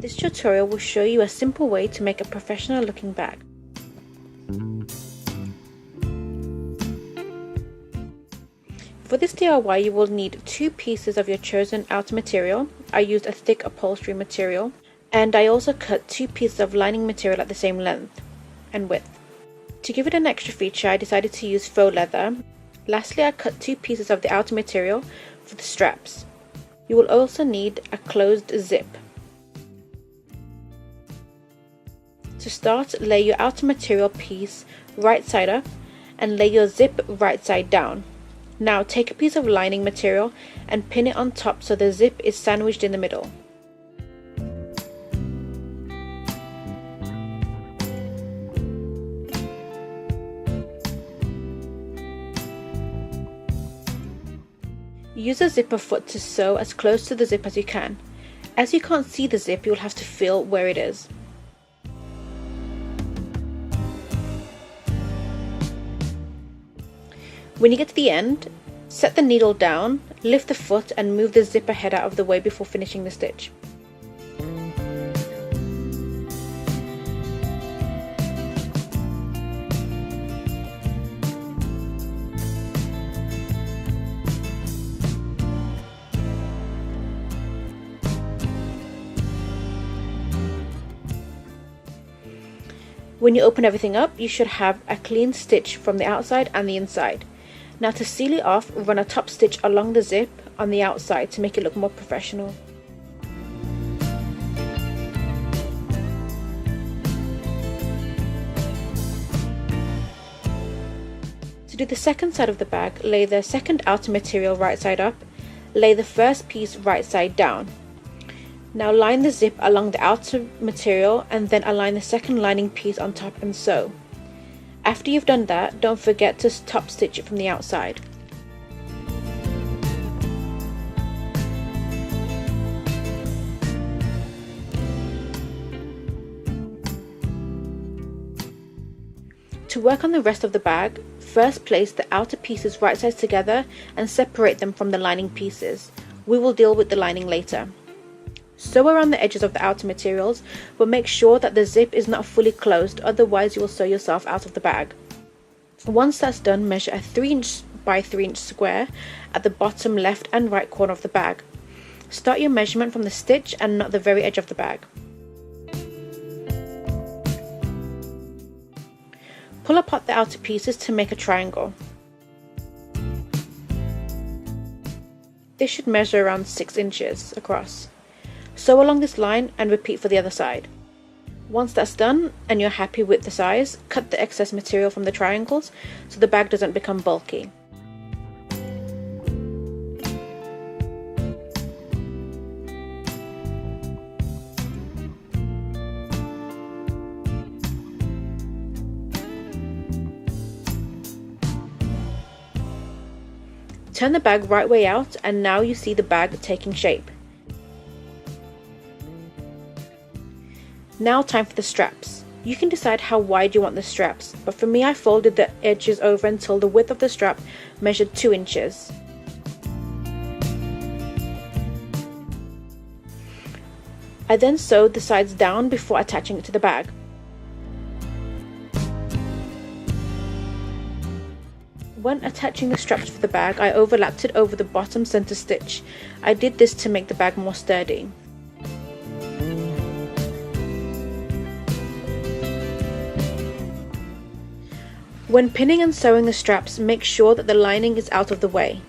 This tutorial will show you a simple way to make a professional looking bag. For this DIY you will need 2 pieces of your chosen outer material. I used a thick upholstery material, and I also cut 2 pieces of lining material at the same length and width. To give it an extra feature, I decided to use faux leather. Lastly, I cut 2 pieces of the outer material for the straps. You will also need a closed zip. To start, lay your outer material piece right side up and lay your zip right side down. Now take a piece of lining material and pin it on top so the zip is sandwiched in the middle. Use a zipper foot to sew as close to the zip as you can. As you can't see the zip, you'll have to feel where it is. When you get to the end, set the needle down, lift the foot and move the zipper head out of the way before finishing the stitch. When you open everything up, you should have a clean stitch from the outside and the inside. Now to seal it off, run a top stitch along the zip on the outside to make it look more professional. To do the second side of the bag, lay the second outer material right side up, lay the first piece right side down. Now line the zip along the outer material and then align the second lining piece on top and sew. After you've done that, don't forget to top stitch it from the outside. To work on the rest of the bag, first place the outer pieces right sides together and separate them from the lining pieces. We will deal with the lining later. Sew around the edges of the outer materials, but make sure that the zip is not fully closed, otherwise you will sew yourself out of the bag. Once that's done, measure a 3" by 3" square at the bottom left and right corner of the bag. Start your measurement from the stitch and not the very edge of the bag. Pull apart the outer pieces to make a triangle. This should measure around 6 inches across. Sew along this line and repeat for the other side. Once that's done and you're happy with the size, cut the excess material from the triangles so the bag doesn't become bulky. Turn the bag right way out and now you see the bag taking shape. Now time for the straps. You can decide how wide you want the straps, but for me I folded the edges over until the width of the strap measured 2 inches. I then sewed the sides down before attaching it to the bag. When attaching the straps for the bag, I overlapped it over the bottom center stitch. I did this to make the bag more sturdy. When pinning and sewing the straps, make sure that the lining is out of the way.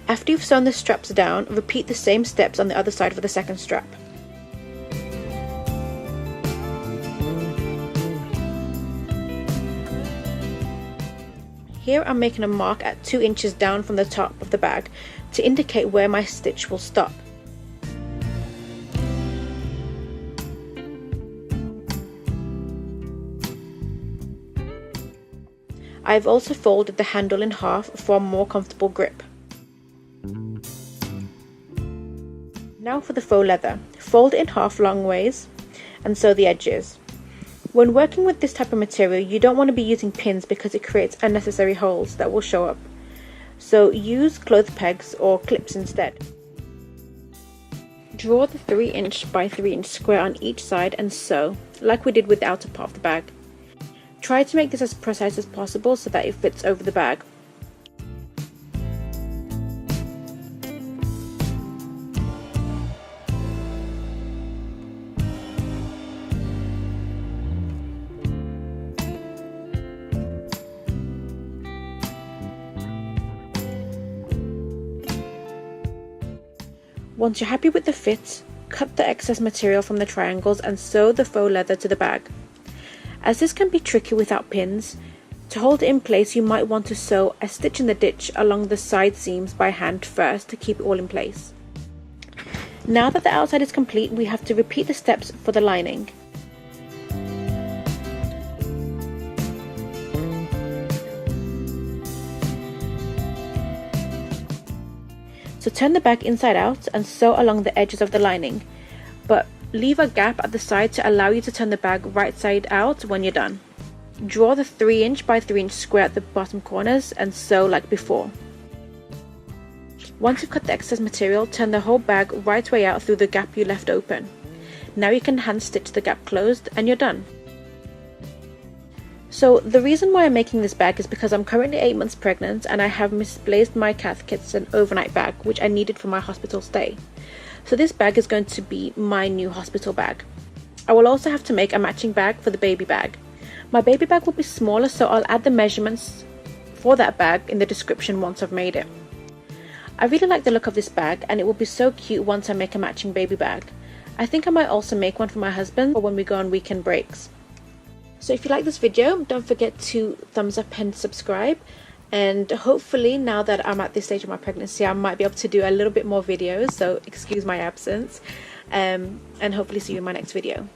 After you've sewn the straps down, repeat the same steps on the other side for the second strap. Here I'm making a mark at 2 inches down from the top of the bag to indicate where my stitch will stop. I've also folded the handle in half for a more comfortable grip. Now for the faux leather. Fold it in half long ways and sew the edges. When working with this type of material, you don't want to be using pins because it creates unnecessary holes that will show up. so use clothes pegs or clips instead. Draw the 3" by 3" square on each side and sew, like we did with the outer part of the bag. Try to make this as precise as possible so that it fits over the bag. Once you're happy with the fit, cut the excess material from the triangles and sew the faux leather to the bag. As this can be tricky without pins, to hold it in place you might want to sew a stitch in the ditch along the side seams by hand first to keep it all in place. Now that the outside is complete, we have to repeat the steps for the lining. So turn the bag inside out and sew along the edges of the lining, but leave a gap at the side to allow you to turn the bag right side out when you're done. Draw the 3" by 3" square at the bottom corners and sew like before. Once you've cut the excess material, turn the whole bag right way out through the gap you left open. Now you can hand stitch the gap closed and you're done. So the reason why I'm making this bag is because I'm currently 8 months pregnant and I have misplaced my cath kits and overnight bag which I needed for my hospital stay. So this bag is going to be my new hospital bag. I will also have to make a matching bag for the baby bag. My baby bag will be smaller, so I'll add the measurements for that bag in the description once I've made it. I really like the look of this bag and it will be so cute once I make a matching baby bag. I think I might also make one for my husband or when we go on weekend breaks. So if you like this video, don't forget to thumbs up and subscribe, and hopefully now that I'm at this stage of my pregnancy I might be able to do a little bit more videos, so excuse my absence, and hopefully see you in my next video.